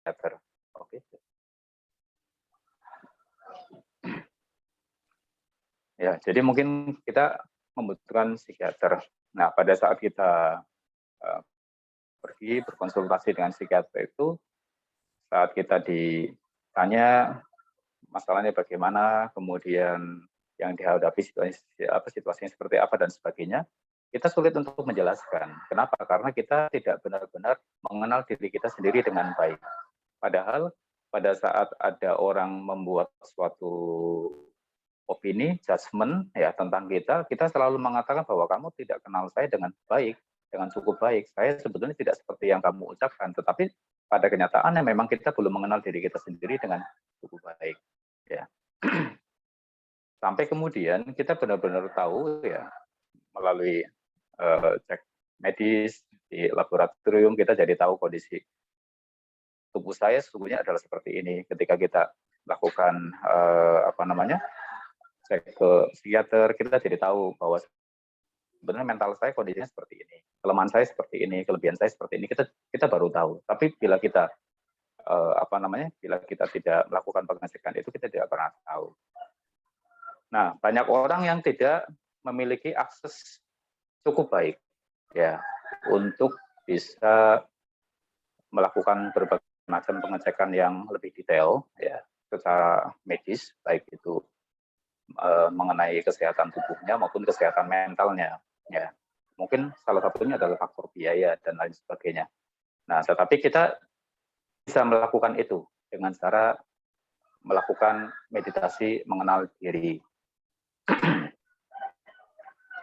psikiater. Oke. Ya, jadi mungkin kita membutuhkan psikiater. Nah, pada saat kita pergi berkonsultasi dengan psikiater itu, saat kita ditanya masalahnya bagaimana, kemudian yang dihadapi situasinya seperti apa dan sebagainya, kita sulit untuk menjelaskan. Kenapa? Karena kita tidak benar-benar mengenal diri kita sendiri dengan baik. Padahal pada saat ada orang membuat suatu opini, judgement ya tentang kita, kita selalu mengatakan bahwa kamu tidak kenal saya dengan baik, dengan cukup baik. Saya sebetulnya tidak seperti yang kamu ucapkan, tetapi pada kenyataannya memang kita belum mengenal diri kita sendiri dengan cukup baik. Ya. Sampai kemudian kita benar-benar tahu ya melalui cek medis di laboratorium, kita jadi tahu kondisi tubuh saya sesungguhnya adalah seperti ini. Ketika kita lakukan cek ke psikiater, kita jadi tahu bahwa sebenarnya mental saya kondisinya seperti ini, kelemahan saya seperti ini, kelebihan saya seperti ini. Kita baru tahu. Tapi bila kita bila kita tidak melakukan pengecekan itu, kita tidak pernah tahu. Nah, banyak orang yang tidak memiliki akses cukup baik ya untuk bisa melakukan berbagai macam pengecekan yang lebih detail ya secara medis, baik itu mengenai kesehatan tubuhnya maupun kesehatan mentalnya ya. Mungkin salah satunya adalah faktor biaya dan lain sebagainya. Nah, tetapi kita bisa melakukan itu dengan cara melakukan meditasi mengenal diri.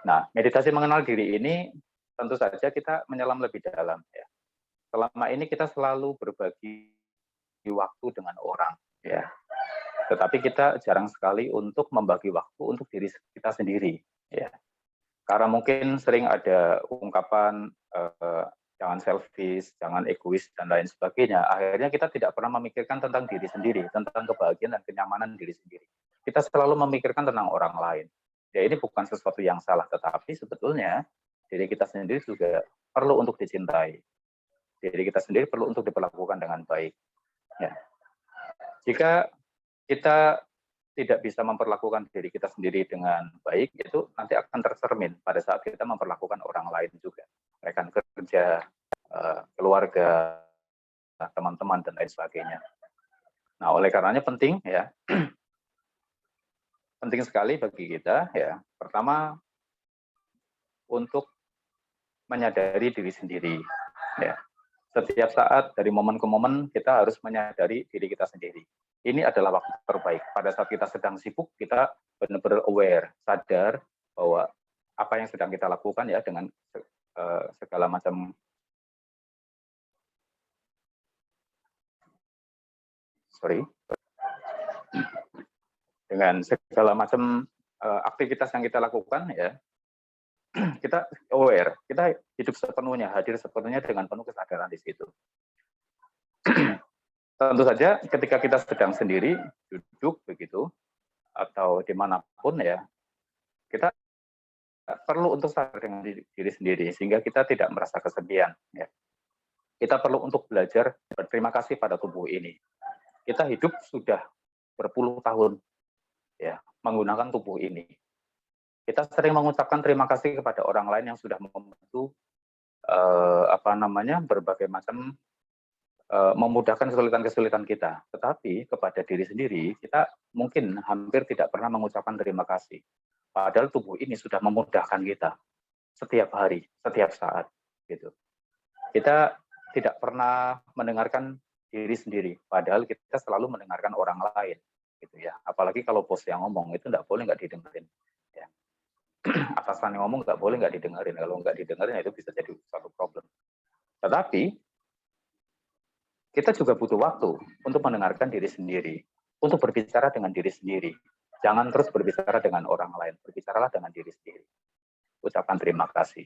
Nah, meditasi mengenal diri ini tentu saja kita menyelam lebih dalam ya. Selama ini kita selalu berbagi waktu dengan orang ya. Tetapi kita jarang sekali untuk membagi waktu untuk diri kita sendiri ya. Karena mungkin sering ada ungkapan jangan selfish, jangan egois dan lain sebagainya. Akhirnya kita tidak pernah memikirkan tentang diri sendiri, tentang kebahagiaan dan kenyamanan diri sendiri. Kita selalu memikirkan tentang orang lain. Ya ini bukan sesuatu yang salah, tetapi sebetulnya diri kita sendiri juga perlu untuk dicintai. Diri kita sendiri perlu untuk diperlakukan dengan baik. Ya. Jika kita tidak bisa memperlakukan diri kita sendiri dengan baik, itu nanti akan tercermin pada saat kita memperlakukan orang lain juga. Rekan kerja, keluarga, teman-teman, dan lain sebagainya. Nah, oleh karenanya penting ya, penting sekali bagi kita ya, pertama untuk menyadari diri sendiri. Ya. Setiap saat dari momen ke momen kita harus menyadari diri kita sendiri. Ini adalah waktu terbaik. Pada saat kita sedang sibuk, kita benar-benar aware, sadar bahwa apa yang sedang kita lakukan ya dengan segala macam dengan segala macam aktivitas yang kita lakukan ya, kita aware, kita hidup sepenuhnya, hadir sepenuhnya dengan penuh kesadaran di situ. Tentu saja ketika kita sedang sendiri, duduk begitu, atau dimanapun ya, kita perlu untuk sadar dengan diri sendiri, sehingga kita tidak merasa kesedihan. Ya. Kita perlu untuk belajar berterima kasih pada tubuh ini. Kita hidup sudah berpuluh tahun ya menggunakan tubuh ini. Kita sering mengucapkan terima kasih kepada orang lain yang sudah membantu berbagai macam memudahkan kesulitan-kesulitan kita. Tetapi kepada diri sendiri kita mungkin hampir tidak pernah mengucapkan terima kasih. Padahal tubuh ini sudah memudahkan kita setiap hari, setiap saat gitu. Kita tidak pernah mendengarkan diri sendiri, padahal kita selalu mendengarkan orang lain gitu ya. Apalagi kalau bos yang ngomong itu nggak boleh nggak didengerin. Ya. Atasan yang ngomong nggak boleh nggak didengerin. Kalau nggak didengerin itu bisa jadi suatu problem. Tetapi kita juga butuh waktu untuk mendengarkan diri sendiri, untuk berbicara dengan diri sendiri. Jangan terus berbicara dengan orang lain, berbicaralah dengan diri sendiri. Ucapkan terima kasih.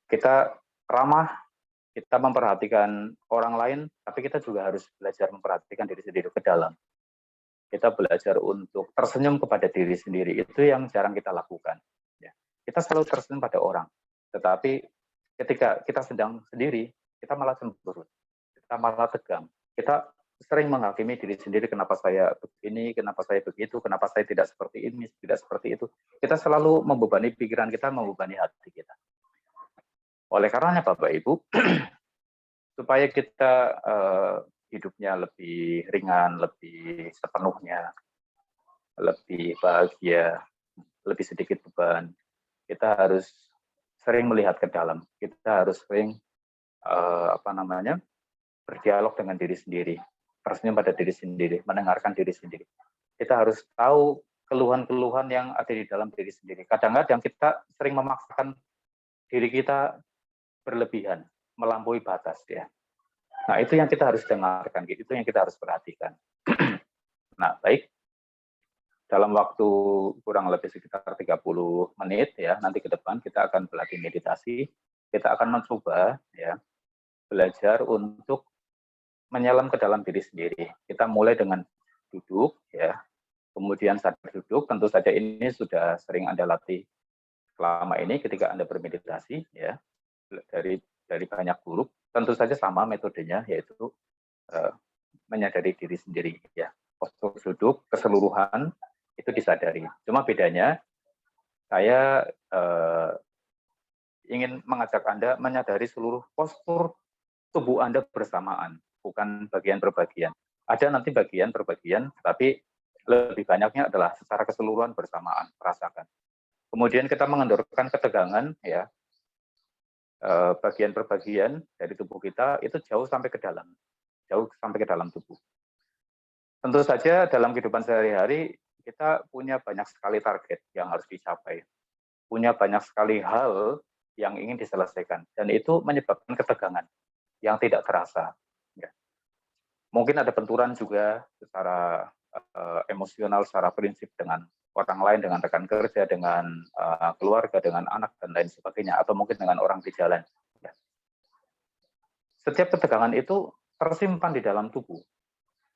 Kita ramah, kita memperhatikan orang lain, tapi kita juga harus belajar memperhatikan diri sendiri ke dalam. Kita belajar untuk tersenyum kepada diri sendiri, itu yang jarang kita lakukan. Ya. Kita selalu tersenyum pada orang, tetapi ketika kita sedang sendiri, kita malah cemberut, kita malah tegang, kita sering menghakimi diri sendiri, kenapa saya begini, kenapa saya begitu, kenapa saya tidak seperti ini, tidak seperti itu. Kita selalu membebani pikiran kita, membebani hati kita. Oleh karenanya Bapak Ibu, supaya kita hidupnya lebih ringan, lebih sepenuhnya, lebih bahagia, lebih sedikit beban, kita harus sering melihat ke dalam. Kita harus sering berdialog dengan diri sendiri, tersenyum pada diri sendiri, mendengarkan diri sendiri. Kita harus tahu keluhan-keluhan yang ada di dalam diri sendiri. Kadang-kadang kita sering memaksakan diri kita berlebihan, melampaui batas ya. Nah, itu yang kita harus dengarkan, itu yang kita harus perhatikan. Nah, baik. Dalam waktu kurang lebih sekitar 30 menit ya, nanti ke depan kita akan berlatih meditasi. Kita akan mencoba ya, belajar untuk menyelam ke dalam diri sendiri. Kita mulai dengan duduk ya. Kemudian sadar duduk, tentu saja ini sudah sering Anda latih selama ini ketika Anda bermeditasi ya. Dari banyak guru, tentu saja sama metodenya, yaitu menyadari diri sendiri ya. Postur duduk keseluruhan itu disadari. Cuma bedanya saya ingin mengajak Anda menyadari seluruh postur tubuh Anda bersamaan, bukan bagian per bagian. Ada nanti bagian per bagian, tapi lebih banyaknya adalah secara keseluruhan bersamaan, rasakan. Kemudian kita mengendorkan ketegangan ya, bagian per bagian dari tubuh kita itu jauh sampai ke dalam tubuh. Tentu saja dalam kehidupan sehari-hari kita punya banyak sekali target yang harus dicapai, punya banyak sekali hal yang ingin diselesaikan, dan itu menyebabkan ketegangan yang tidak terasa. Ya. Mungkin ada benturan juga secara emosional, secara prinsip dengan orang lain, dengan rekan kerja, dengan keluarga, dengan anak, dan lain sebagainya, atau mungkin dengan orang di jalan. Ya. Setiap ketegangan itu tersimpan di dalam tubuh.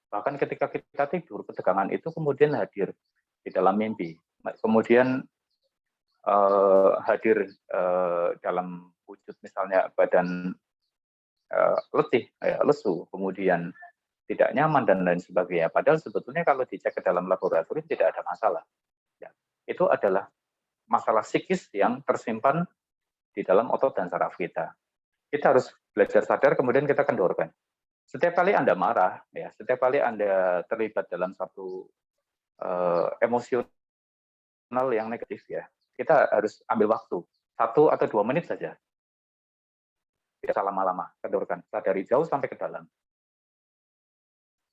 Bahkan ketika kita tidur, ketegangan itu kemudian hadir di dalam mimpi. Kemudian hadir dalam wujud misalnya badan letih, lesu, kemudian tidak nyaman, dan lain sebagainya. Padahal sebetulnya kalau dicek ke dalam laboratorium tidak ada masalah. Ya, itu adalah masalah psikis yang tersimpan di dalam otot dan saraf kita. Kita harus belajar sadar, kemudian kita kendorkan. Setiap kali Anda marah, ya, setiap kali Anda terlibat dalam satu emosional yang negatif, ya, kita harus ambil waktu 1 atau 2 menit saja. Tidak usah lama-lama, kendorkan, sadari jauh sampai ke dalam.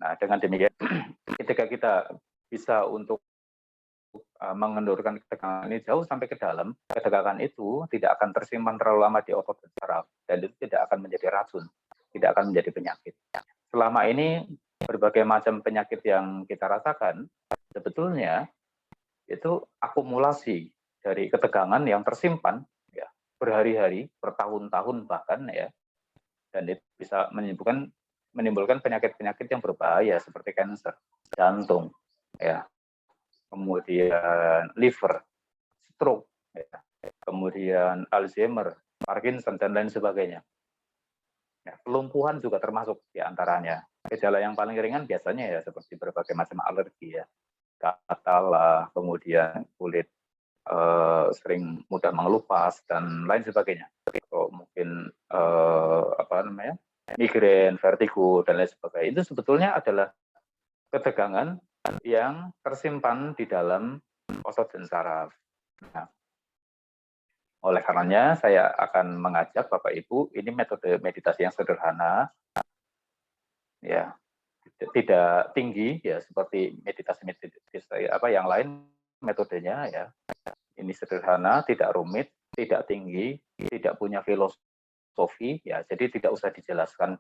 Nah, dengan demikian, ketika kita bisa untuk mengendorkan ketegangan ini jauh sampai ke dalam, ketegangan itu tidak akan tersimpan terlalu lama di otot dan saraf, dan itu tidak akan menjadi racun, tidak akan menjadi penyakit. Selama ini, berbagai macam penyakit yang kita rasakan, sebetulnya itu akumulasi dari ketegangan yang tersimpan ya, berhari-hari, bertahun-tahun bahkan ya, dan itu bisa menimbulkan penyakit-penyakit yang berbahaya seperti kanker, jantung, ya, kemudian liver, stroke, ya, kemudian Alzheimer, Parkinson, dan lain sebagainya. Ya, kelumpuhan juga termasuk di antaranya. Gejala yang paling ringan biasanya ya seperti berbagai macam alergi ya, gatal lah, kemudian kulit sering mudah mengelupas dan lain sebagainya. Atau mungkin migrain, vertigo, dan lain sebagainya. Itu sebetulnya adalah ketegangan yang tersimpan di dalam otot dan saraf. Nah, oleh karenanya saya akan mengajak Bapak Ibu, ini metode meditasi yang sederhana, ya, tidak tinggi ya seperti meditasi yang lain metodenya ya. Ini sederhana, tidak rumit, tidak tinggi, tidak punya filosofi ya. Jadi tidak usah dijelaskan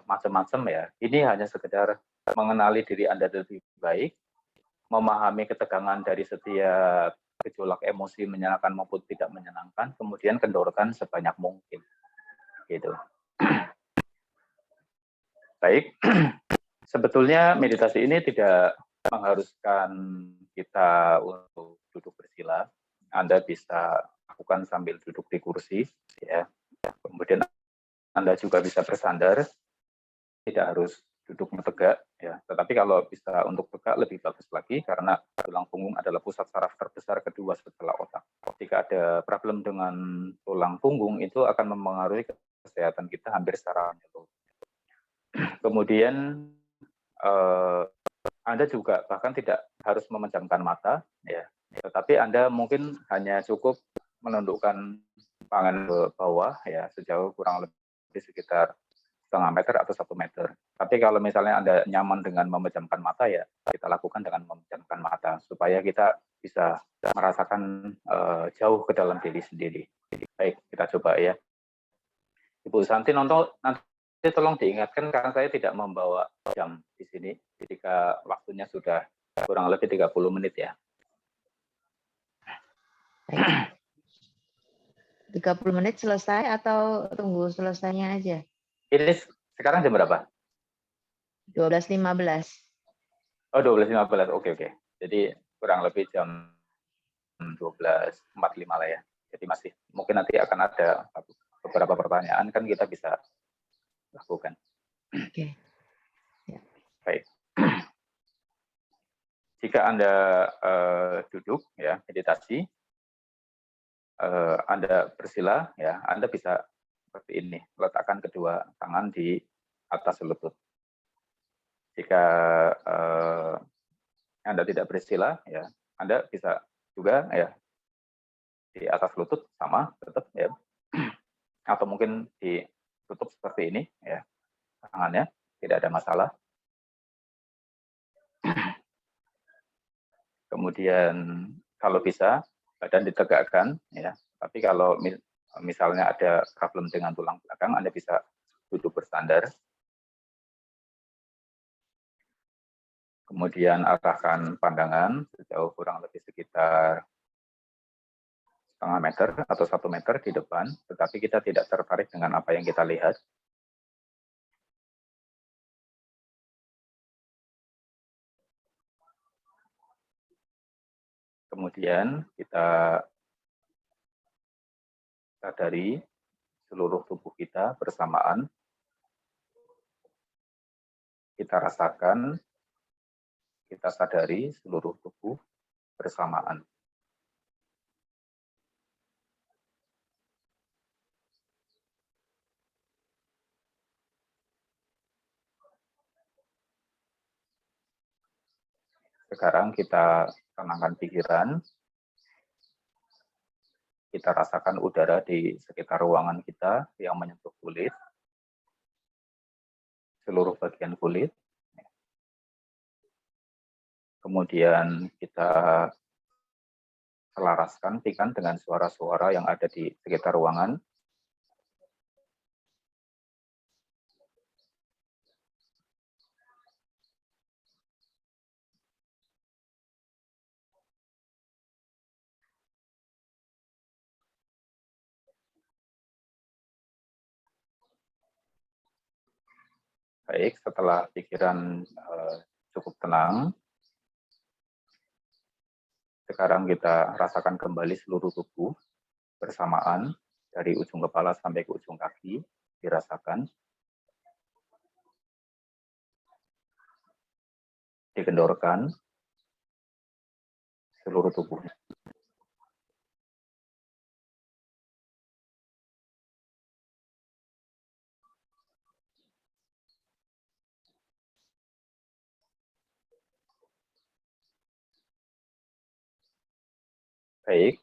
macam-macam ya. Ini hanya sekedar mengenali diri Anda lebih baik, memahami ketegangan dari setiap gejolak emosi menyenangkan maupun tidak menyenangkan, kemudian kendorkan sebanyak mungkin. Gitu. Baik, sebetulnya meditasi ini tidak mengharuskan kita untuk duduk bersila. Anda bisa lakukan sambil duduk di kursi, ya. Kemudian Anda juga bisa bersandar. tidak harus duduk tegak ya, tetapi kalau bisa untuk tegak lebih bagus lagi karena tulang punggung adalah pusat saraf terbesar kedua setelah otak. Jika ada problem dengan tulang punggung itu akan mempengaruhi kesehatan kita hampir secara menyeluruh. Kemudian Anda juga bahkan tidak harus memejamkan mata ya, tetapi Anda mungkin hanya cukup menundukkan tangan ke bawah ya sejauh kurang lebih sekitar 0,5 meter atau 1 meter. Tapi kalau misalnya Anda nyaman dengan memejamkan mata ya kita lakukan dengan memejamkan mata supaya kita bisa merasakan jauh ke dalam diri sendiri. Baik, kita coba ya. Ibu Santi nonton nanti tolong diingatkan karena saya tidak membawa jam di sini jika waktunya sudah kurang lebih 30 menit ya. Baik. 30 menit selesai atau tunggu selesainya aja? Ini sekarang jam berapa? 12.15. Oh, 12.15. Oke. Jadi kurang lebih jam 12.45 lah ya. Jadi masih mungkin nanti akan ada beberapa pertanyaan kan kita bisa lakukan. Oke. Ya. Baik. Jika Anda duduk ya meditasi, Anda bersila ya, Anda bisa seperti ini, letakkan kedua tangan di atas lutut. Jika Anda tidak bersila ya, Anda bisa juga ya di atas lutut sama tetap ya, atau mungkin ditutup seperti ini ya tangannya, tidak ada masalah. Kemudian kalau bisa badan ditegakkan ya, tapi kalau misalnya ada problem dengan tulang belakang, Anda bisa duduk bersandar. Kemudian arahkan pandangan sejauh kurang lebih sekitar 0,5 meter atau 1 meter di depan, tetapi kita tidak tertarik dengan apa yang kita lihat. Kemudian kita sadari seluruh tubuh kita bersamaan. Kita rasakan, kita sadari seluruh tubuh bersamaan. Sekarang kita tenangkan pikiran, kita rasakan udara di sekitar ruangan kita yang menyentuh kulit, seluruh bagian kulit. Kemudian kita selaraskan pikiran dengan suara-suara yang ada di sekitar ruangan. Baik, setelah pikiran cukup tenang, sekarang kita rasakan kembali seluruh tubuh bersamaan dari ujung kepala sampai ke ujung kaki, dirasakan. Dikendorkan seluruh tubuhnya. Baik,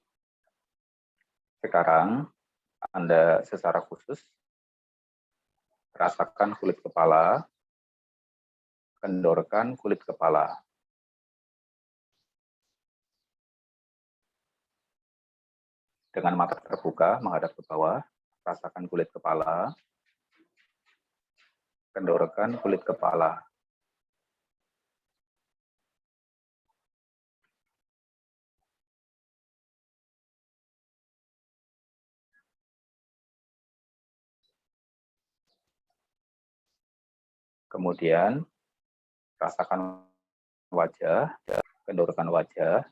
sekarang Anda secara khusus rasakan kulit kepala, kendorkan kulit kepala. Dengan mata terbuka menghadap ke bawah, rasakan kulit kepala, kendorkan kulit kepala. Kemudian rasakan wajah, kendorkan wajah.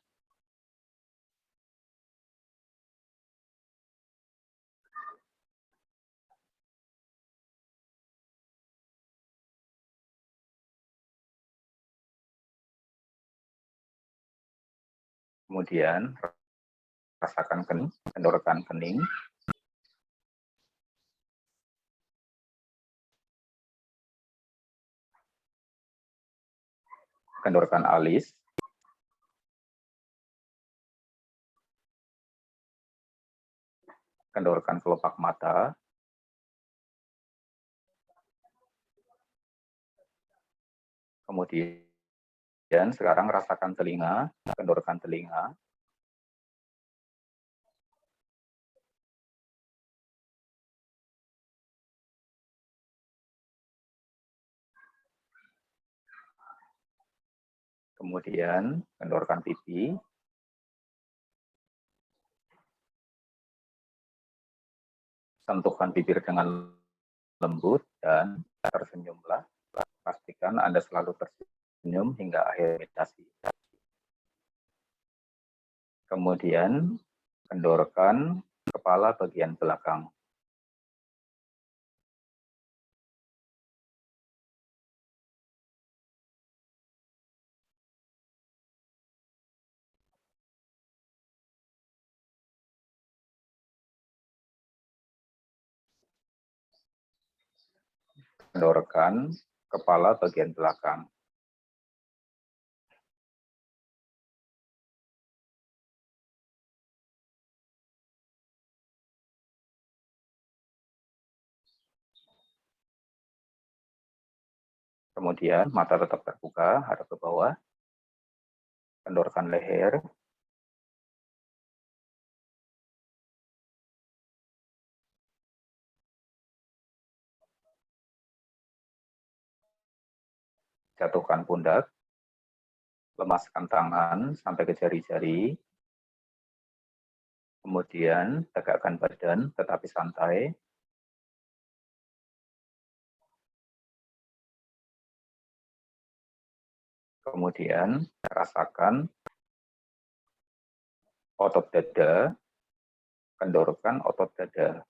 Kemudian rasakan kening, kendorkan kening, kendorkan alis, kendorkan kelopak mata, kemudian sekarang rasakan telinga, kendorkan telinga, kemudian kendorkan pipi, sentuhkan bibir dengan lembut dan tersenyumlah. Pastikan Anda selalu tersenyum hingga akhir meditasi. Kemudian kendorkan kepala bagian belakang. Kendorkan kepala bagian belakang. Kemudian mata tetap terbuka, hadap ke bawah. Kendorkan leher. Jatuhkan pundak. Lemaskan tangan sampai ke jari-jari. Kemudian tegakkan badan tetapi santai. Kemudian rasakan otot dada, kendorkan otot dada.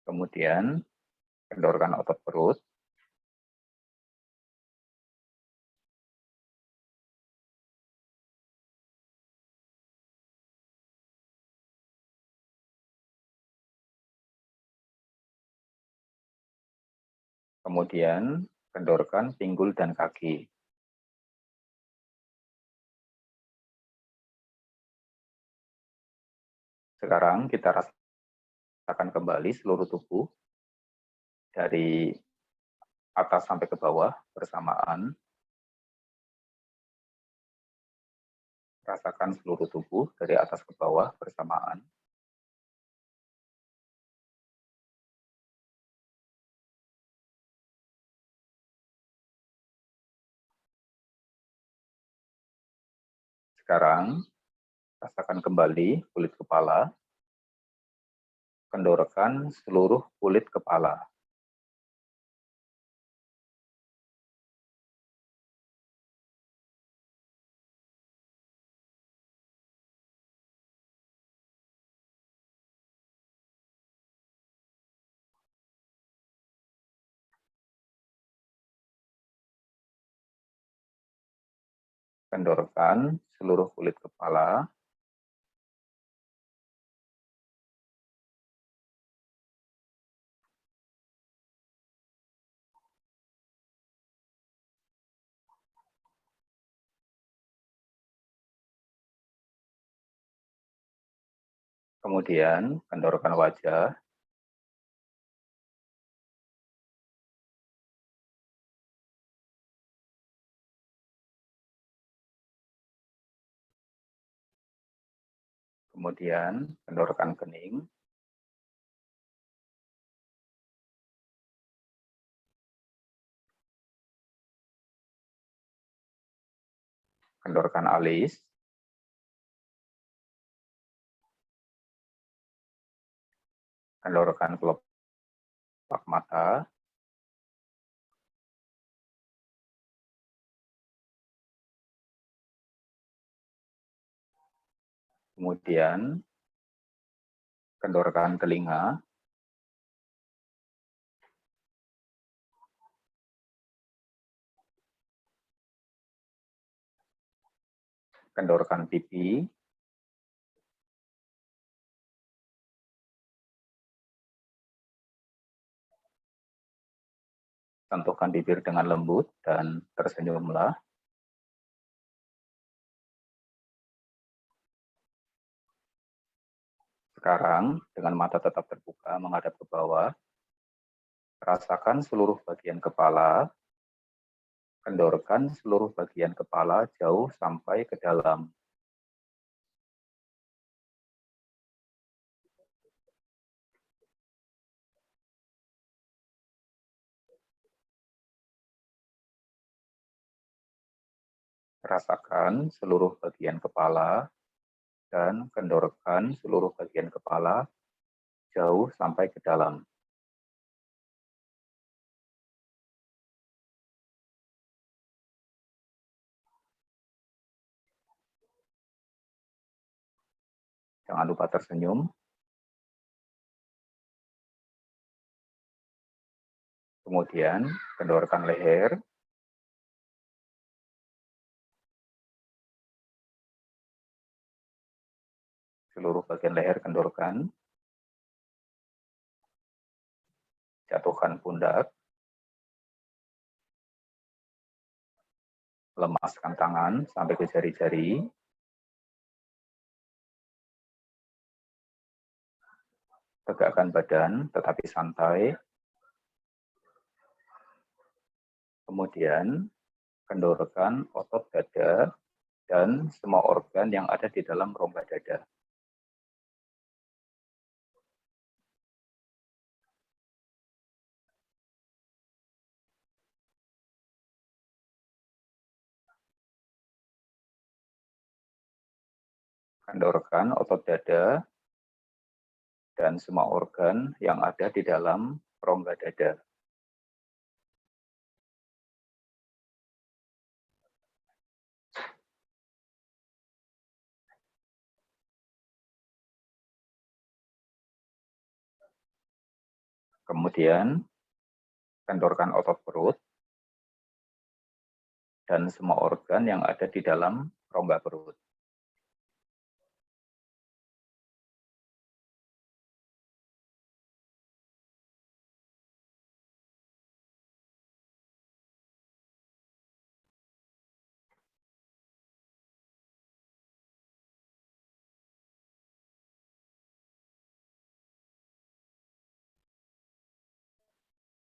Kemudian kendorkan otot perut. Kemudian kendorkan pinggul dan kaki. Sekarang kita rasakan kembali seluruh tubuh dari atas sampai ke bawah bersamaan. Rasakan seluruh tubuh dari atas ke bawah bersamaan. Sekarang rasakan kembali kulit kepala. Kendorkan seluruh kulit kepala. Kendorkan seluruh kulit kepala. Kemudian kendorkan wajah. Kemudian kendorkan kening. Kendorkan alis. Kendorkan kelopak mata. Kemudian kendorkan telinga. kendorkan pipi, sentuhkan bibir dengan lembut dan tersenyumlah. Sekarang, dengan mata tetap terbuka menghadap ke bawah, rasakan seluruh bagian kepala, kendorkan seluruh bagian kepala jauh sampai ke dalam. Rasakan seluruh bagian kepala dan kendorkan seluruh bagian kepala jauh sampai ke dalam. Jangan lupa tersenyum. Kemudian kendorkan leher, seluruh bagian leher kendorkan, jatuhkan pundak, lemaskan tangan sampai ke jari-jari, tegakkan badan tetapi santai. Kemudian kendorkan otot dada dan semua organ yang ada di dalam rongga dada. Kendorkan otot dada dan semua organ yang ada di dalam rongga dada. Kemudian kendorkan otot perut dan semua organ yang ada di dalam rongga perut.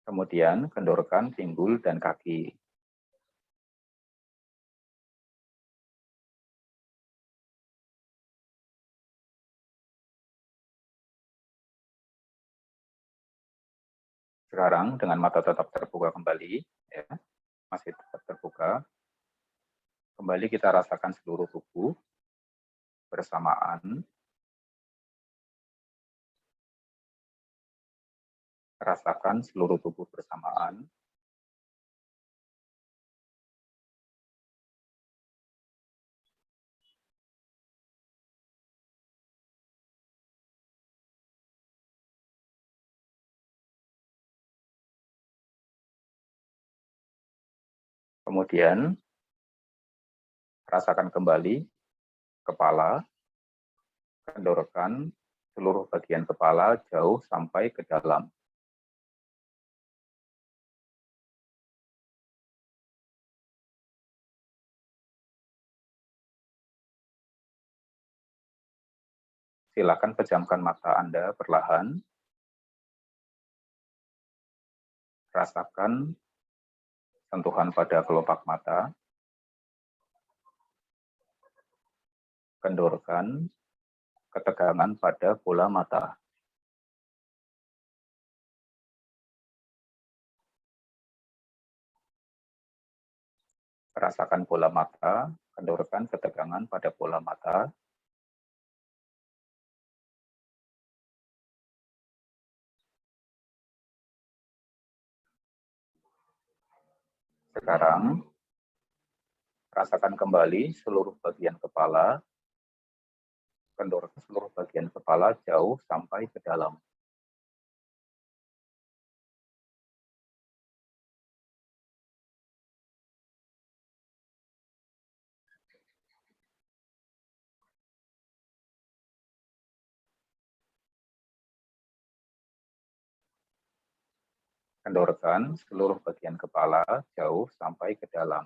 Kemudian kendorkan pinggul dan kaki. Sekarang dengan mata tetap terbuka kembali, ya, masih tetap terbuka. Kembali kita rasakan seluruh tubuh bersamaan. Rasakan seluruh tubuh bersamaan. Kemudian rasakan kembali kepala, kendorkan seluruh bagian kepala jauh sampai ke dalam. Silakan pejamkan mata Anda perlahan. Rasakan sentuhan pada kelopak mata. Kendorkan ketegangan pada bola mata. Rasakan bola mata, kendorkan ketegangan pada bola mata. Sekarang, rasakan kembali seluruh bagian kepala, kendorkan seluruh bagian kepala jauh sampai ke dalam. Kendorkan seluruh bagian kepala jauh sampai ke dalam.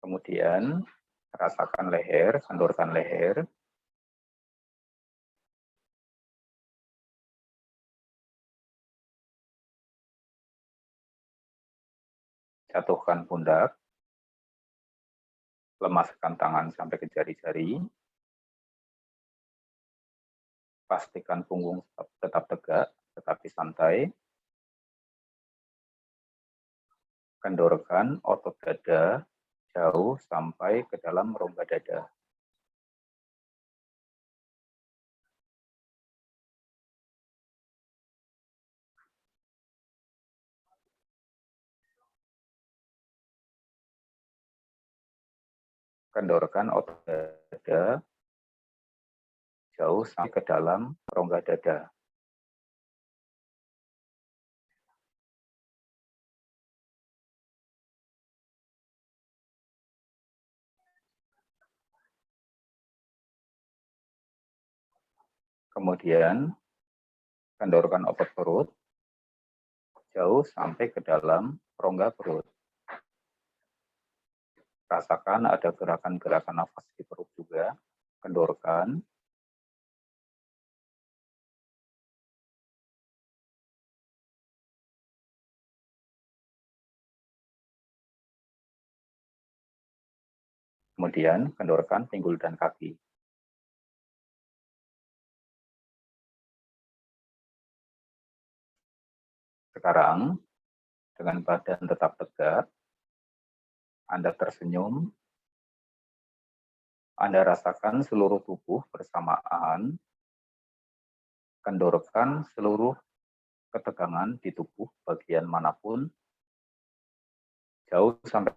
Kemudian rasakan leher, kendorkan leher. Jatuhkan pundak. Lemaskan tangan sampai ke jari-jari. Pastikan punggung tetap tegak, tetapi santai. Kendorkan otot dada jauh sampai ke dalam rongga dada. Kendorkan otot dada jauh sampai ke dalam rongga dada. Kemudian kendorkan otot perut jauh sampai ke dalam rongga perut. Rasakan ada gerakan-gerakan nafas di perut juga. Kendorkan. Kemudian kendorkan pinggul dan kaki. Sekarang, dengan badan tetap tegak, Anda tersenyum, Anda rasakan seluruh tubuh bersamaan, kendorkan seluruh ketegangan di tubuh bagian manapun, jauh sampai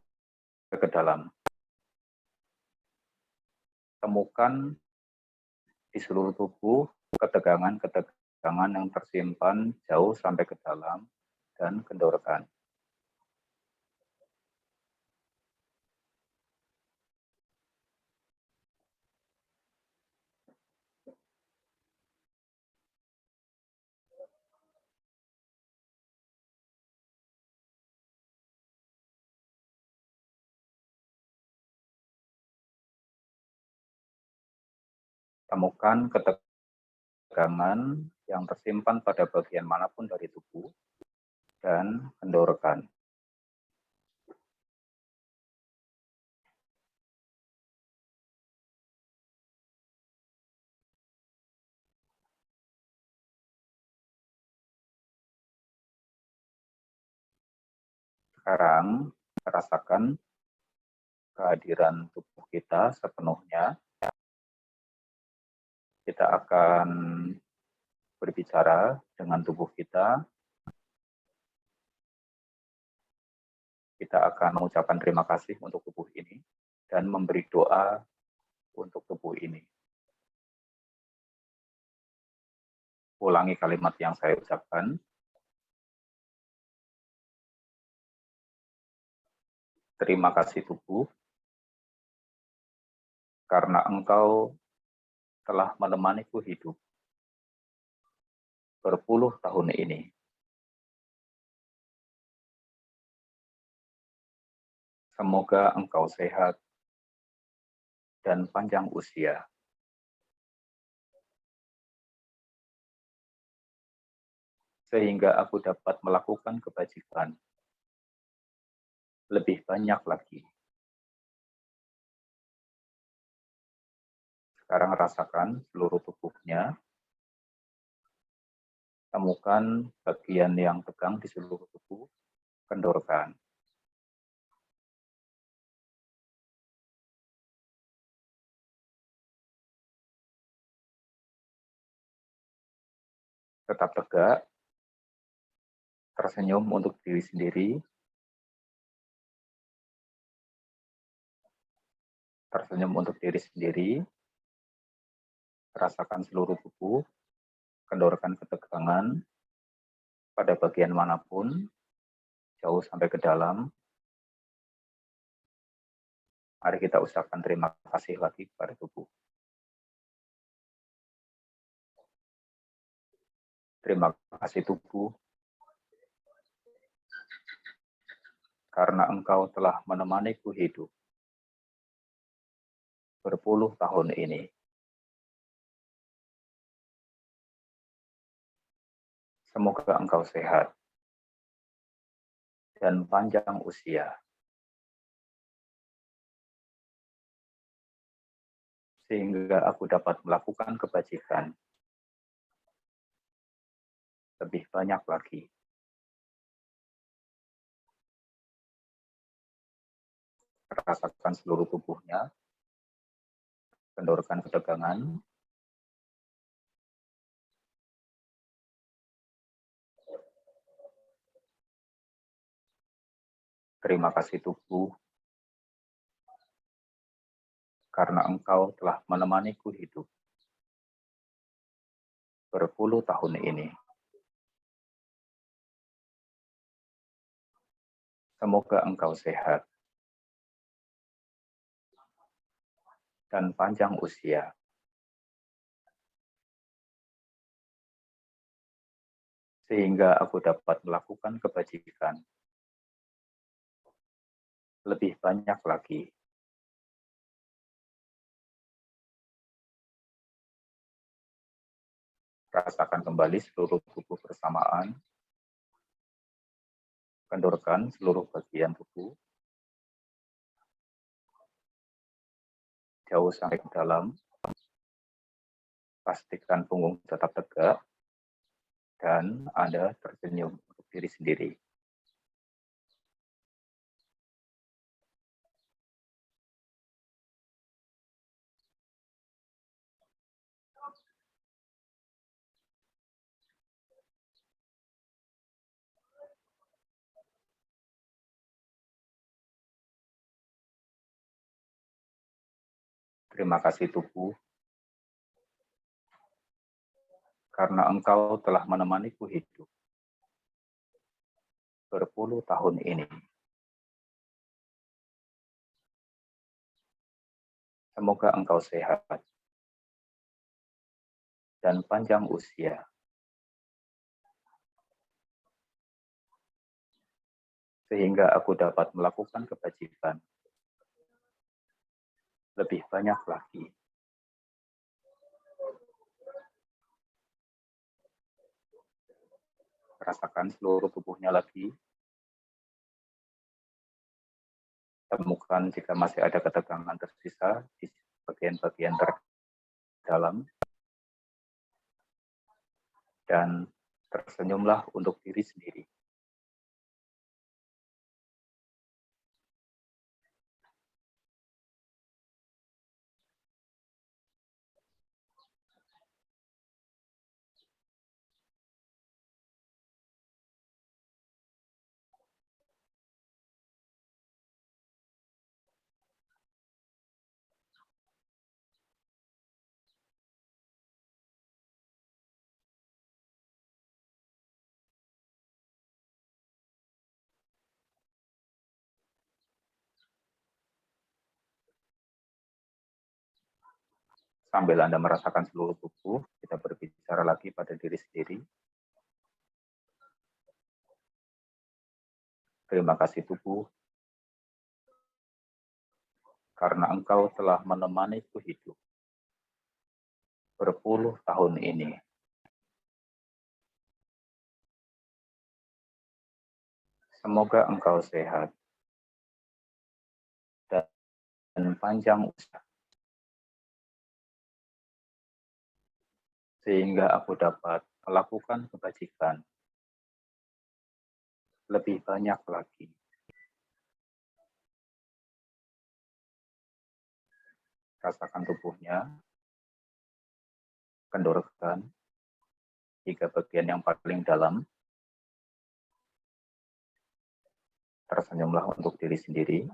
ke dalam. Temukan di seluruh tubuh ketegangan-ketegangan yang tersimpan jauh sampai ke dalam, dan kendorkan. Temukan ketegangan yang tersimpan pada bagian manapun dari tubuh, dan kendorkan. Sekarang, rasakan kehadiran tubuh kita sepenuhnya. Kita akan berbicara dengan tubuh kita. Kita akan mengucapkan terima kasih untuk tubuh ini dan memberi doa untuk tubuh ini. Ulangi kalimat yang saya ucapkan. Terima kasih tubuh, karena engkau telah menemaniku hidup berpuluh tahun ini. Semoga engkau sehat dan panjang usia. Sehingga aku dapat melakukan kebajikan lebih banyak lagi. Sekarang rasakan seluruh tubuhnya. Temukan bagian yang tegang di seluruh tubuh, kendorkan. Tetap tegak, tersenyum untuk diri sendiri, tersenyum untuk diri sendiri, rasakan seluruh tubuh, kendorkan ketegangan pada bagian manapun, jauh sampai ke dalam, Mari kita ucapkan terima kasih lagi kepada tubuh. Terima kasih tubuh, karena engkau telah menemaniku hidup berpuluh tahun ini. Semoga engkau sehat dan panjang usia, sehingga aku dapat melakukan kebajikan lebih banyak lagi. Rasakan seluruh tubuhnya, kendorkan ketegangan, terima kasih tubuh, karena engkau telah menemaniku hidup berpuluh tahun ini. Semoga engkau sehat dan panjang usia, sehingga aku dapat melakukan kebajikan lebih banyak lagi. Rasakan kembali seluruh tubuh bersamaan, kendorkan seluruh bagian tubuh, jauh sampai ke dalam. Pastikan punggung tetap tegak, dan Anda tersenyum untuk diri sendiri. Terima kasih tubuh, karena engkau telah menemaniku hidup berpuluh tahun ini. Semoga engkau sehat dan panjang usia, sehingga aku dapat melakukan kebajikan lebih banyak lagi. Rasakan seluruh tubuhnya lagi. Temukan jika masih ada ketegangan tersisa di bagian-bagian terdalam, dan tersenyumlah untuk diri sendiri. Sambil Anda merasakan seluruh tubuh, kita berbicara lagi pada diri sendiri. Terima kasih tubuh, karena engkau telah menemaniku hidup berpuluh tahun ini. Semoga engkau sehat dan panjang usia, sehingga aku dapat melakukan kebajikan lebih banyak lagi. Rasakan tubuhnya, kendorkan hingga bagian yang paling dalam. Tersenyumlah untuk diri sendiri.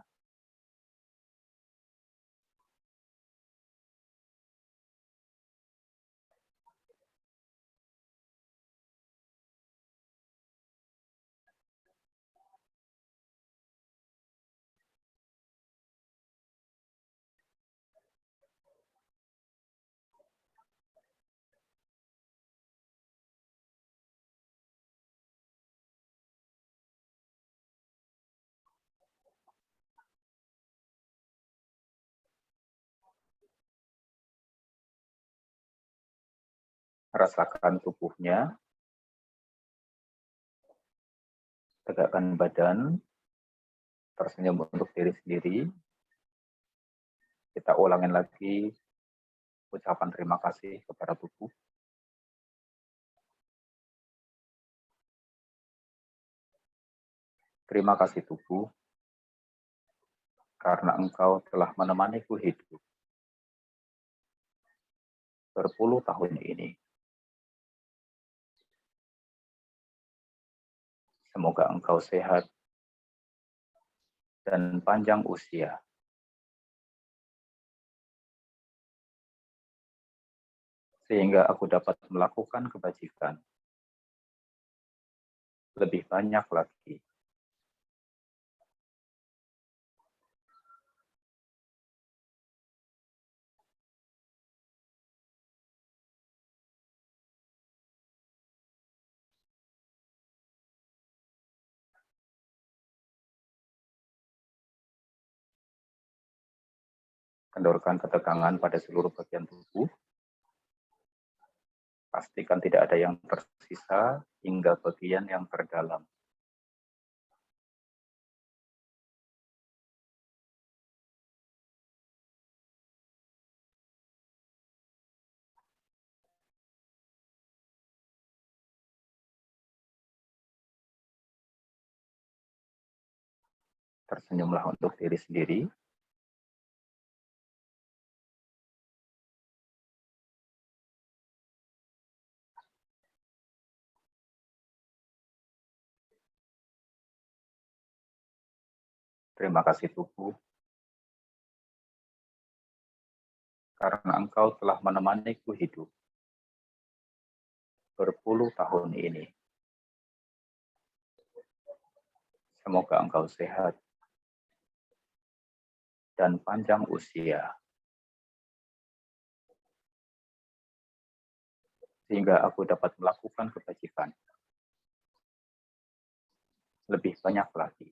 Rasakan tubuhnya, tegakkan badan, tersenyum untuk diri sendiri. Kita ulangin lagi ucapan terima kasih kepada tubuh. Terima kasih tubuh, karena engkau telah menemaniku hidup berpuluh tahun ini. Semoga engkau sehat dan panjang usia. Sehingga aku dapat melakukan kebajikan lebih banyak lagi. Kendorkan ketegangan pada seluruh bagian tubuh. Pastikan tidak ada yang tersisa hingga bagian yang terdalam. Tersenyumlah untuk diri sendiri. Terima kasih tubuh, karena engkau telah menemaniku hidup berpuluh tahun ini. Semoga engkau sehat dan panjang usia. Sehingga aku dapat melakukan kebajikan lebih banyak lagi.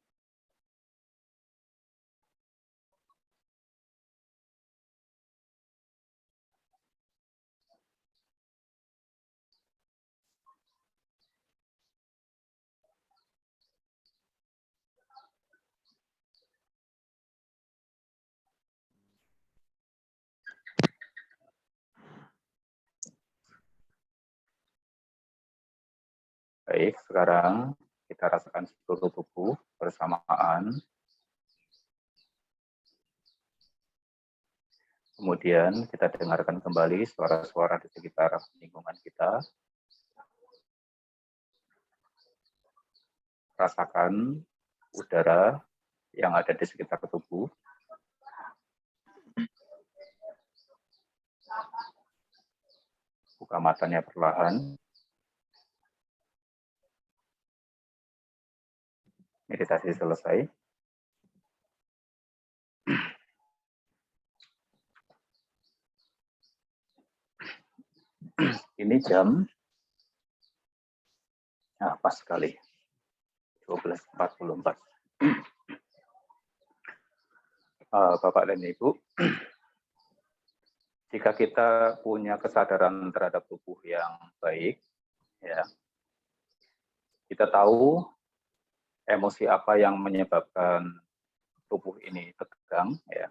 Baik, sekarang kita rasakan seluruh tubuh bersamaan. Kemudian kita dengarkan kembali suara-suara di sekitar lingkungan kita. Rasakan udara yang ada di sekitar tubuh. Buka matanya perlahan. Meditasi selesai. Ini jam pas sekali 12.44. Bapak dan Ibu, jika kita punya kesadaran terhadap tubuh yang baik, ya, kita tahu emosi apa yang menyebabkan tubuh ini tegang, ya,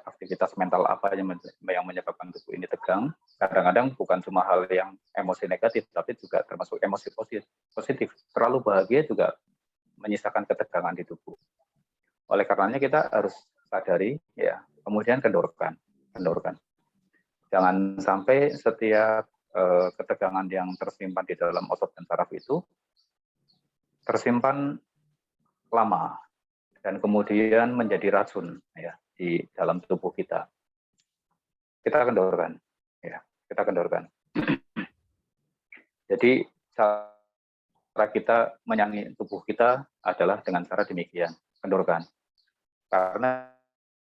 aktivitas mental apa yang menyebabkan tubuh ini tegang. Kadang-kadang bukan cuma hal yang emosi negatif, tapi juga termasuk emosi positif. Terlalu bahagia juga menyisakan ketegangan di tubuh. Oleh karenanya kita harus sadari, ya, kemudian kendorkan. Jangan sampai setiap ketegangan yang tersimpan di dalam otot dan saraf itu tersimpan lama dan kemudian menjadi racun, ya, di dalam tubuh kita. Kita kendorkan, ya, kita kendorkan. Jadi cara kita menyayangi tubuh kita adalah dengan cara demikian, kendorkan. Karena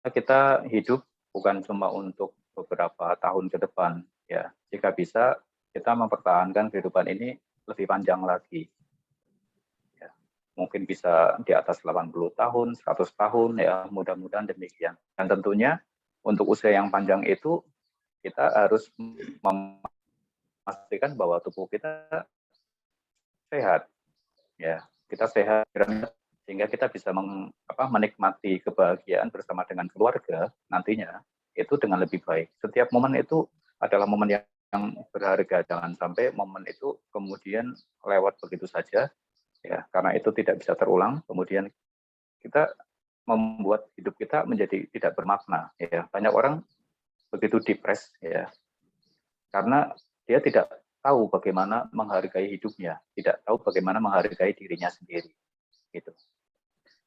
kita hidup bukan cuma untuk beberapa tahun ke depan, ya. Jika bisa kita mempertahankan kehidupan ini lebih panjang lagi. Ya. Mungkin bisa di atas 80 tahun, 100 tahun, ya, mudah-mudahan demikian. Dan tentunya untuk usia yang panjang itu kita harus memastikan bahwa tubuh kita sehat, ya, kita sehat sehingga kita bisa menikmati kebahagiaan bersama dengan keluarga nantinya itu dengan lebih baik. Setiap momen itu adalah momen yang berharga, jangan sampai momen itu kemudian lewat begitu saja, ya, karena itu tidak bisa terulang. Kemudian kita membuat hidup kita menjadi tidak bermakna, ya. Banyak orang begitu depres, ya, karena dia tidak tahu bagaimana menghargai hidupnya, tidak tahu bagaimana menghargai dirinya sendiri, gitu.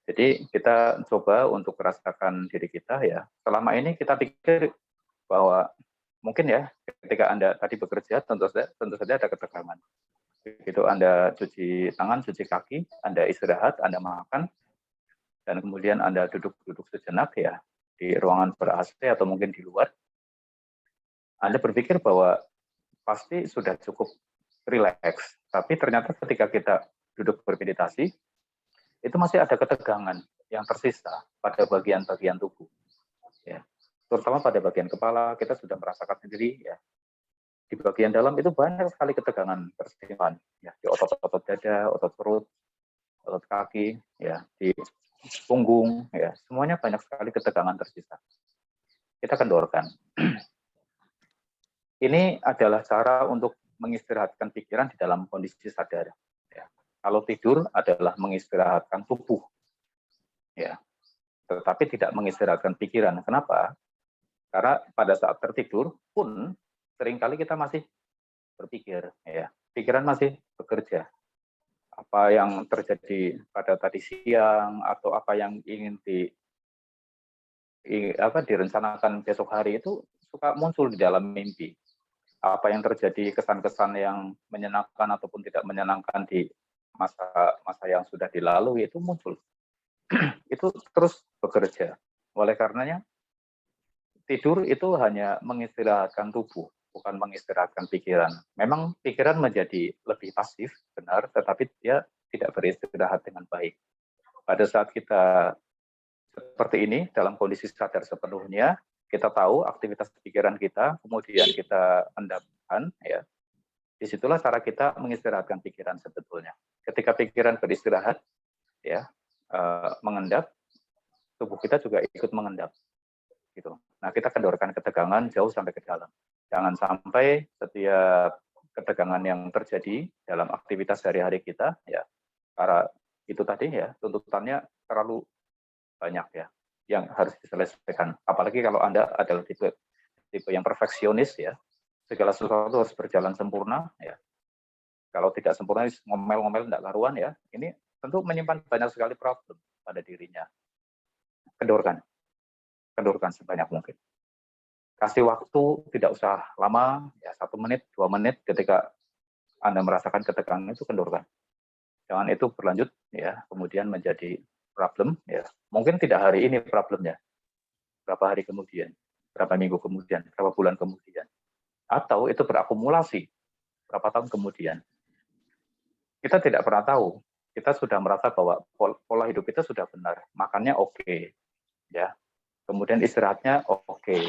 Jadi kita coba untuk merasakan diri kita, ya. Selama ini kita pikir bahwa mungkin, ya, ketika Anda tadi bekerja tentu saja ada ketegangan. Begitu Anda cuci tangan, cuci kaki, Anda istirahat, Anda makan, dan kemudian Anda duduk sejenak, ya, di ruangan ber-AC atau mungkin di luar, Anda berpikir bahwa pasti sudah cukup rileks. Tapi ternyata ketika kita duduk bermeditasi, itu masih ada ketegangan yang tersisa pada bagian-bagian tubuh, ya. Terutama pada bagian kepala, kita sudah merasakan sendiri, ya. Di bagian dalam itu banyak sekali ketegangan tersimpan, ya, di otot-otot dada, otot perut, otot kaki, ya, di punggung, ya, semuanya banyak sekali ketegangan tersisa. Kita kendorkan. Ini adalah cara untuk mengistirahatkan pikiran di dalam kondisi sadar. Ya. Kalau tidur adalah mengistirahatkan tubuh, ya, tetapi tidak mengistirahatkan pikiran. Kenapa? Karena pada saat tertidur pun seringkali kita masih berpikir, ya, pikiran masih bekerja. Apa yang terjadi pada tadi siang atau apa yang ingin direncanakan besok hari itu suka muncul di dalam mimpi. Apa yang terjadi, kesan-kesan yang menyenangkan ataupun tidak menyenangkan di masa yang sudah dilalui itu muncul. Itu terus bekerja. Oleh karenanya tidur itu hanya mengistirahatkan tubuh, bukan mengistirahatkan pikiran. Memang pikiran menjadi lebih pasif, benar, tetapi dia tidak beristirahat dengan baik. Pada saat kita seperti ini, dalam kondisi sadar sepenuhnya, kita tahu aktivitas pikiran kita, kemudian kita endapkan, ya. Disitulah cara kita mengistirahatkan pikiran sebetulnya. Ketika pikiran beristirahat, ya, mengendap, tubuh kita juga ikut mengendap. Gitu. Nah, kita kendorkan ketegangan jauh sampai ke dalam. Jangan sampai setiap ketegangan yang terjadi dalam aktivitas sehari-hari kita, ya, karena itu tadi, ya, tuntutannya terlalu banyak, ya, yang harus diselesaikan. Apalagi kalau Anda adalah tipe yang perfeksionis, ya, segala sesuatu harus berjalan sempurna, ya. Kalau tidak sempurna, ngomel-ngomel tidak karuan, ya. Ini tentu menyimpan banyak sekali problem pada dirinya. Kendorkan sebanyak mungkin. Kasih waktu tidak usah lama, ya, 1 menit, 2 menit ketika Anda merasakan ketegangan itu kendorkan. Jangan itu berlanjut, ya, kemudian menjadi problem, ya. Mungkin tidak hari ini problemnya, berapa hari kemudian, berapa minggu kemudian, berapa bulan kemudian. Atau itu berakumulasi berapa tahun kemudian. Kita tidak pernah tahu. Kita sudah merasa bahwa pola hidup kita sudah benar, makannya oke, ya. Kemudian istirahatnya oke.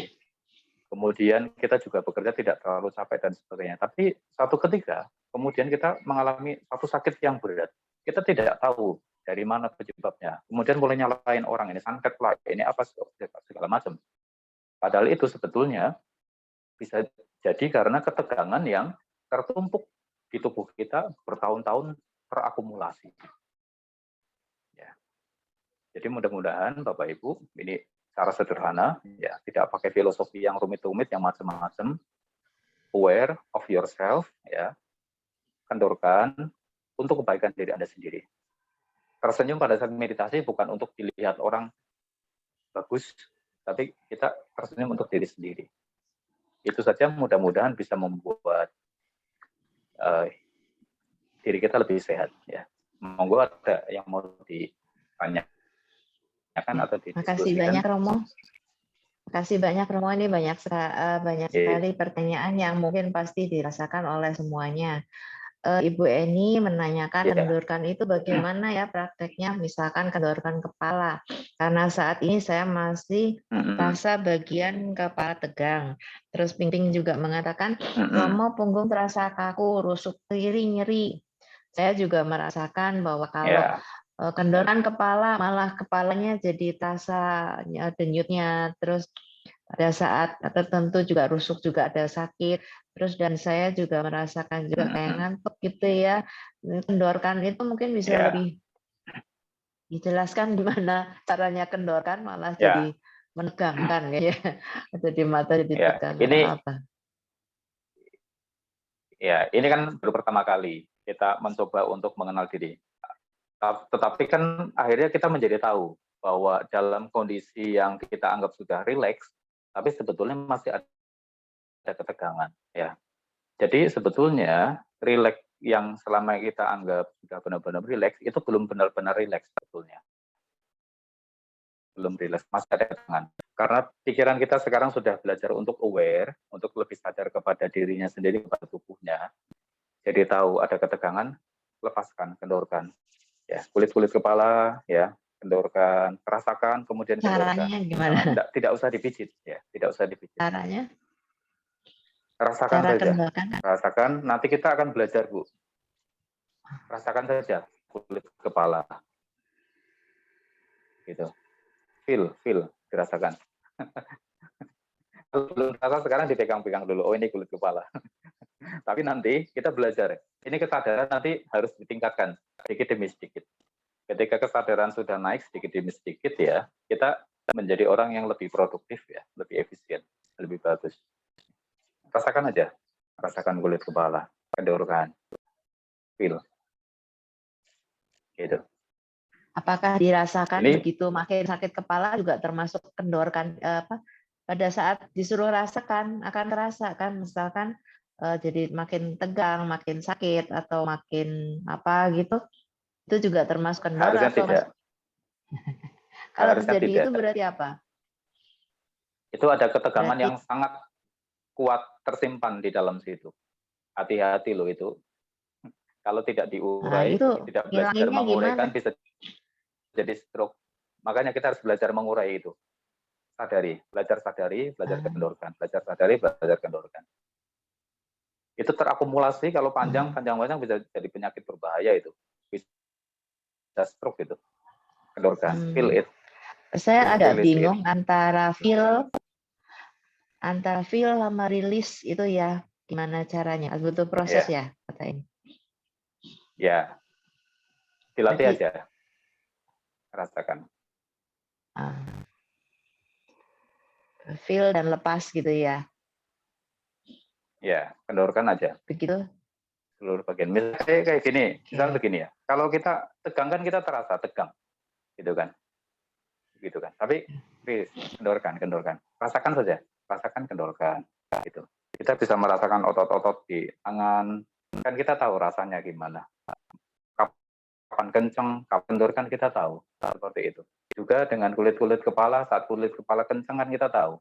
Kemudian kita juga bekerja tidak terlalu capek dan sebagainya. Tapi satu ketika, kemudian kita mengalami satu sakit yang berat. Kita tidak tahu dari mana penyebabnya. Kemudian mulai nyalain orang, ini santet lah, ini apa, segala macam. Padahal itu sebetulnya bisa jadi karena ketegangan yang tertumpuk di tubuh kita bertahun-tahun terakumulasi. Ya. Jadi mudah-mudahan Bapak Ibu, ini cara sederhana, ya, tidak pakai filosofi yang rumit-rumit, yang macam-macam. Aware of yourself, ya, kendorkan untuk kebaikan diri Anda sendiri. Tersenyum pada saat meditasi bukan untuk dilihat orang bagus, tapi kita tersenyum untuk diri sendiri. Itu saja mudah-mudahan bisa membuat diri kita lebih sehat, ya. Monggo ada yang mau ditanya. Atau Makasih banyak Romo. Makasih banyak Romo, ini banyak sekali pertanyaan yang mungkin pasti dirasakan oleh semuanya. Ibu Eni menanyakan Ya. kendorkan itu bagaimana ya prakteknya, misalkan kendorkan kepala. Karena saat ini saya masih rasa bagian kepala tegang. Terus Ping juga mengatakan, Romo punggung terasa kaku, rusuk kiri nyeri. Saya juga merasakan bahwa kalau kendoran kepala, malah kepalanya jadi terasa denyutnya. Terus pada saat tertentu juga rusuk juga ada sakit. Terus dan saya juga merasakan juga kayak ngantuk gitu ya. Kendorkan itu mungkin bisa lebih dijelaskan gimana caranya kendorkan malah jadi menegangkan ya. Jadi mata jadi tegang atau apa. Ya, ini kan baru pertama kali kita mencoba untuk mengenal diri. Tetapi kan akhirnya kita menjadi tahu bahwa dalam kondisi yang kita anggap sudah rileks, tapi sebetulnya masih ada ketegangan. Ya, jadi sebetulnya rileks yang selama kita anggap sudah benar-benar rileks itu belum benar-benar rileks sebetulnya. Belum rileks, masih ada ketegangan. Karena pikiran kita sekarang sudah belajar untuk aware, untuk lebih sadar kepada dirinya sendiri, kepada tubuhnya. Jadi tahu ada ketegangan, lepaskan, kendorkan. Ya, kulit-kulit kepala, ya, kendorkan, rasakan, kemudian kendorkan. Caranya gimana? Tidak usah dipijit, ya, tidak usah dipijit. Caranya? Rasakan Cara saja, kendorkan. rasakan. Nanti kita akan belajar, Bu. Rasakan saja kulit kepala, gitu. Feel, dirasakan. Belum terasa sekarang dipegang-pegang dulu. Oh, ini kulit kepala. Tapi nanti kita belajar. Ini kesadaran nanti harus ditingkatkan sedikit demi sedikit. Ketika kesadaran sudah naik sedikit demi sedikit ya, kita menjadi orang yang lebih produktif ya, lebih efisien, lebih bagus. Rasakan aja, rasakan kulit kepala, kendorkan, feel, gitu. Apakah dirasakan Ini begitu makin sakit kepala juga termasuk kendorkan apa? Pada saat disuruh rasakan akan terasa kan, misalkan jadi makin tegang, makin sakit atau makin apa gitu, itu juga termasuk kendor harusnya atau tidak, kalau harusnya terjadi tidak. itu berarti apa? Itu ada ketegangan Berarti yang sangat kuat tersimpan di dalam situ. Hati-hati loh itu. Kalau tidak diurai, itu tidak belajar ngilanginnya gimana? menguraikan bisa jadi stroke. Makanya kita harus belajar mengurai itu. Sadari, belajar kendorkan, belajar sadari, belajar kendorkan. Itu terakumulasi kalau panjang-panjang bisa jadi penyakit berbahaya itu. Bisa stroke itu. Kendorkan, feel it. Saya agak Feel it. bingung antara feel sama rilis itu ya, gimana caranya? Butuh proses ya, kata ini. Ya, dilatih Berarti, aja, rasakan. Feel dan lepas gitu ya. Ya, kendorkan aja. Begitu. Seluruh bagian. Misalnya kayak gini, misalnya begini ya. Kalau kita tegang kan kita terasa tegang, gitu kan. Tapi kendorkan. Rasakan saja, rasakan, kendorkan. Gitu. Kita bisa merasakan otot-otot di tangan, kan kita tahu rasanya gimana. Kapan kenceng, kapan kendorkan kita tahu, seperti itu. Juga dengan kulit-kulit kepala, saat kulit kepala kenceng kan kita tahu.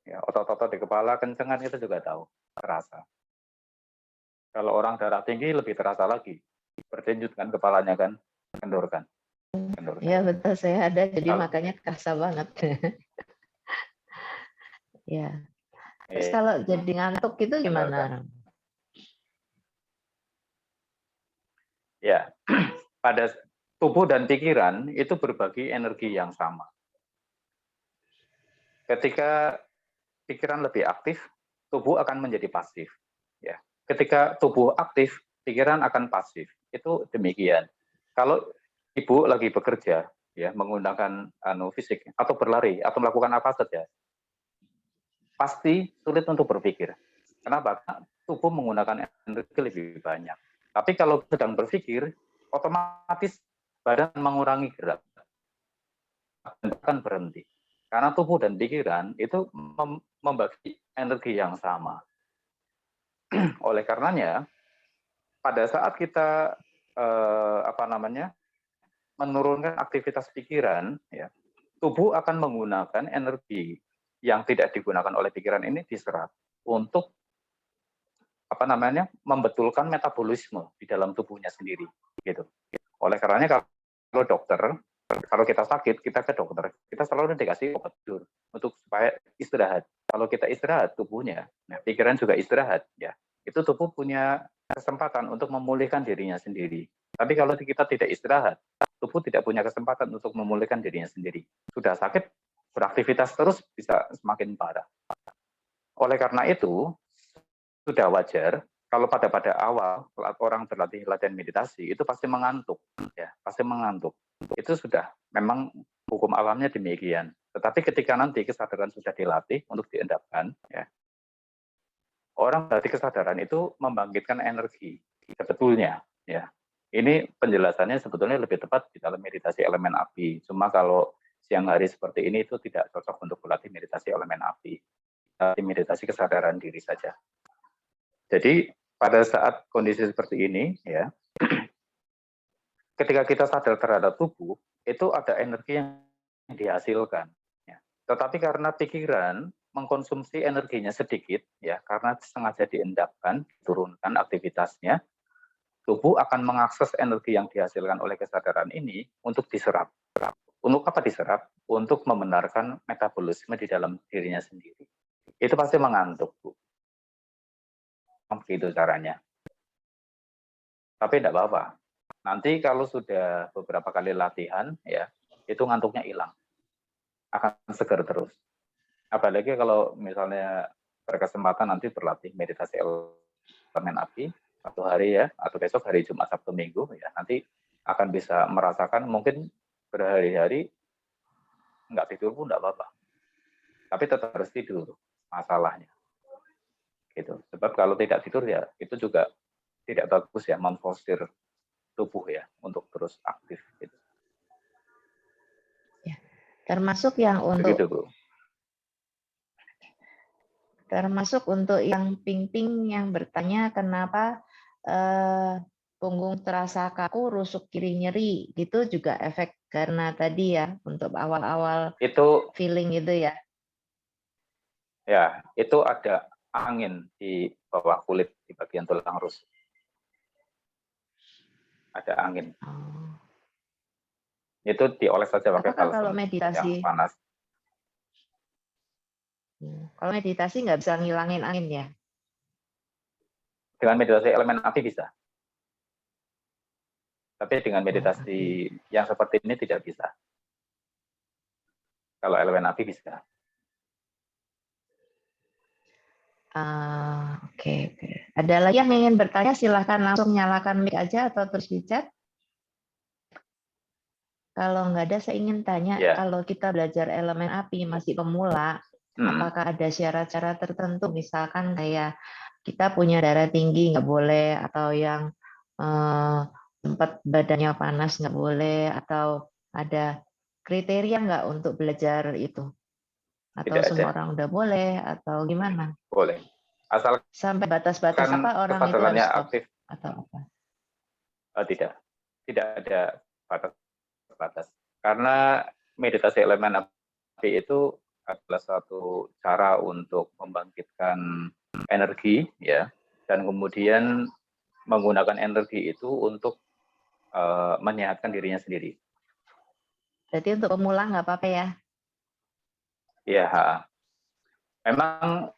Ya, otot-otot di kepala kencengan itu juga tahu, terasa. Kalau orang darah tinggi lebih terasa lagi, berdenyut kan kepalanya kan, kendorkan. Ya betul, saya ada, jadi makanya kerasa banget. Ya. Terus kalau jadi ngantuk itu gimana? Ya, pada tubuh dan pikiran itu berbagi energi yang sama. Ketika pikiran lebih aktif, tubuh akan menjadi pasif. Ya, ketika tubuh aktif, pikiran akan pasif. Itu demikian. Kalau ibu lagi bekerja, ya menggunakan fisik atau berlari atau melakukan apa saja, pasti sulit untuk berpikir. Kenapa? Karena tubuh menggunakan energi lebih banyak. Tapi kalau sedang berpikir, otomatis badan mengurangi gerak dan bahkan berhenti. Karena tubuh dan pikiran itu membagi energi yang sama. Oleh karenanya, pada saat kita menurunkan aktivitas pikiran, ya, tubuh akan menggunakan energi yang tidak digunakan oleh pikiran ini diserap untuk membetulkan metabolisme di dalam tubuhnya sendiri gitu. Oleh karenanya kalau dokter, kalau kita sakit kita ke dokter, kita selalu dikasih obat tidur untuk supaya istirahat. Kalau kita istirahat tubuhnya, nah pikiran juga istirahat ya. Itu tubuh punya kesempatan untuk memulihkan dirinya sendiri. Tapi kalau kita tidak istirahat, tubuh tidak punya kesempatan untuk memulihkan dirinya sendiri. Sudah sakit, beraktivitas terus bisa semakin parah. Oleh karena itu, sudah wajar kalau pada awal orang berlatih latihan meditasi itu pasti mengantuk, ya pasti mengantuk. Itu sudah memang hukum alamnya demikian. Tetapi ketika nanti kesadaran sudah dilatih untuk diendapkan, ya orang berarti kesadaran itu membangkitkan energi sebetulnya, ya. Ini penjelasannya sebetulnya lebih tepat di dalam meditasi elemen api. Cuma kalau siang hari seperti ini itu tidak cocok untuk berlatih meditasi elemen api. Meditasi kesadaran diri saja. Jadi pada saat kondisi seperti ini, ya, ketika kita sadar terhadap tubuh, itu ada energi yang dihasilkan. Ya. Tetapi karena pikiran mengkonsumsi energinya sedikit, ya, karena sengaja diendapkan, turunkan aktivitasnya, tubuh akan mengakses energi yang dihasilkan oleh kesadaran ini untuk diserap. Untuk apa diserap? Untuk membenarkan metabolisme di dalam dirinya sendiri. Itu pasti mengantuk, Bu. Begitu caranya. Tapi tidak apa-apa. Nanti kalau sudah beberapa kali latihan, ya, itu ngantuknya hilang. Akan segar terus. Apalagi kalau misalnya berkesempatan nanti berlatih meditasi elemen api, satu hari ya, atau besok hari Jumat, Sabtu, Minggu, ya, nanti akan bisa merasakan mungkin berhari-hari nggak tidur pun nggak apa-apa. Tapi tetap harus tidur, masalahnya. Gitu. Sebab kalau tidak tidur ya itu juga tidak bagus ya, memforsir tubuh ya untuk terus aktif gitu. Ya, termasuk yang untuk begitu, Bu. Termasuk untuk yang Ping-Ping yang bertanya kenapa punggung terasa kaku, rusuk kiri nyeri, itu juga efek karena tadi ya untuk awal-awal itu feeling itu ya. Ya, itu ada angin di bawah kulit di bagian tulang rusuk. Ada angin. Oh. Itu dioles saja pakai Apakah balsam kalau meditasi yang panas. Kalau meditasi nggak bisa ngilangin angin ya? Dengan meditasi elemen api bisa. Tapi dengan meditasi yang seperti ini tidak bisa. Kalau elemen api bisa. Oke. Ada lagi yang ingin bertanya, silahkan langsung nyalakan mic aja atau terus di chat. Kalau nggak ada, saya ingin tanya, kalau kita belajar elemen api masih pemula, apakah ada syarat-syarat tertentu, misalkan kayak kita punya darah tinggi nggak boleh, atau yang tempat badannya panas nggak boleh, atau ada kriteria nggak untuk belajar itu? Atau Tidak semua ada. orang udah boleh, atau gimana? Boleh. Asal sampai batas-batas apa orang itu harus stop aktif atau apa? Tidak ada batas. Karena meditasi elemen api itu adalah suatu cara untuk membangkitkan energi, ya, dan kemudian menggunakan energi itu untuk menyehatkan dirinya sendiri. Jadi untuk pemula nggak apa-apa ya? Iya. Memang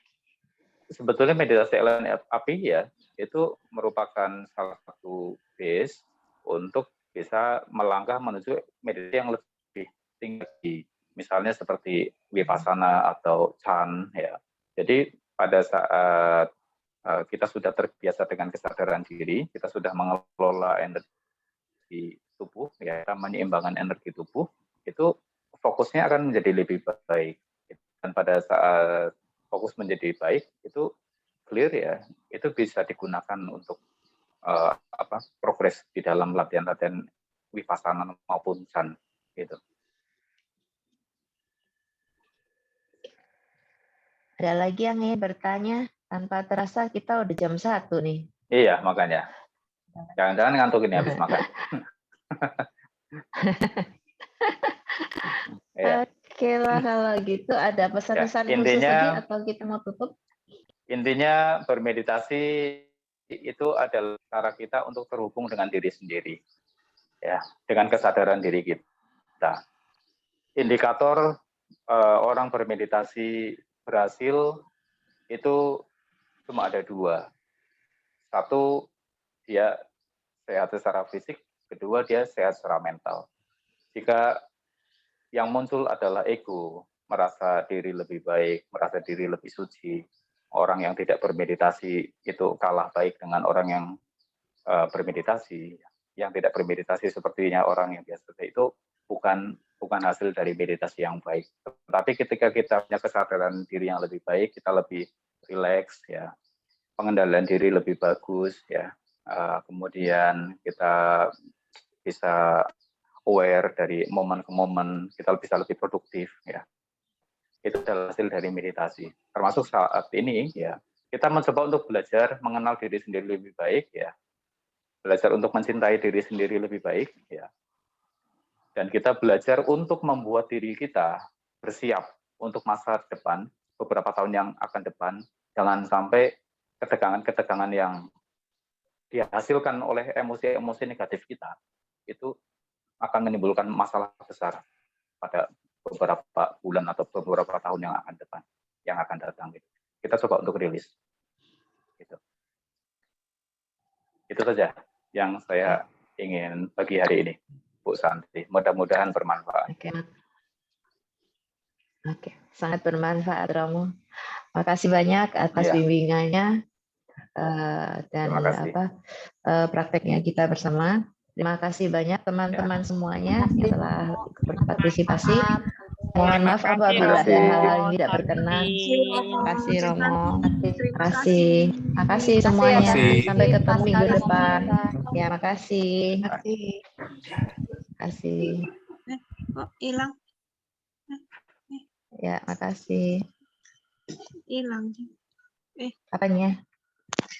sebetulnya meditasi elemen api ya itu merupakan salah satu base untuk bisa melangkah menuju meditasi yang lebih tinggi, misalnya seperti vipassana atau chan ya. Jadi pada saat kita sudah terbiasa dengan kesadaran diri, kita sudah mengelola energi tubuh, ya, menyeimbangkan energi tubuh, itu fokusnya akan menjadi lebih baik. Dan pada saat fokus menjadi baik, itu clear ya, itu bisa digunakan untuk progres di dalam latihan-latihan vipassana maupun chan gitu. Ada lagi yang ingin bertanya? Tanpa terasa kita udah jam 1 nih. Iya, makanya. Jangan-jangan ngantuk ini habis makan. Oke lah kalau gitu, ada pesan-pesan khusus lagi atau kita mau tutup? Intinya bermeditasi itu adalah cara kita untuk terhubung dengan diri sendiri, ya, dengan kesadaran diri kita. Indikator orang bermeditasi berhasil itu cuma ada 2. Satu, dia sehat secara fisik, kedua dia sehat secara mental. Jika yang muncul adalah ego, merasa diri lebih baik, merasa diri lebih suci, orang yang tidak bermeditasi itu kalah baik dengan orang yang bermeditasi. Yang tidak bermeditasi sepertinya orang yang biasa itu bukan hasil dari meditasi yang baik. Tetapi ketika kita punya kesadaran diri yang lebih baik, kita lebih rileks, ya, pengendalian diri lebih bagus, ya. Kemudian kita bisa aware dari momen ke momen, kita bisa lebih produktif, ya. Itu adalah hasil dari meditasi. Termasuk saat ini, ya, kita mencoba untuk belajar mengenal diri sendiri lebih baik, ya. Belajar untuk mencintai diri sendiri lebih baik, ya. Dan kita belajar untuk membuat diri kita bersiap untuk masa depan, beberapa tahun yang akan depan, jangan sampai ketegangan-ketegangan yang dihasilkan oleh emosi-emosi negatif kita, itu akan menimbulkan masalah besar pada beberapa bulan atau beberapa tahun yang akan depan, yang akan datang. Kita coba untuk rilis. Itu saja yang saya ingin bagi hari ini, Bu Santi. Mudah-mudahan bermanfaat. Oke. Sangat bermanfaat, Romo. Makasih banyak atas bimbingannya dan prakteknya kita bersama. Terima kasih banyak teman-teman semuanya yang telah berpartisipasi. Mohon maaf apabila ada hal-hal yang tidak berkenan. Terima kasih, Romo. Terima kasih semuanya. Sampai ketemu minggu depan. Ya, makasih. Makasih. Kok hilang? Ya, makasih. Hilang. Apanya?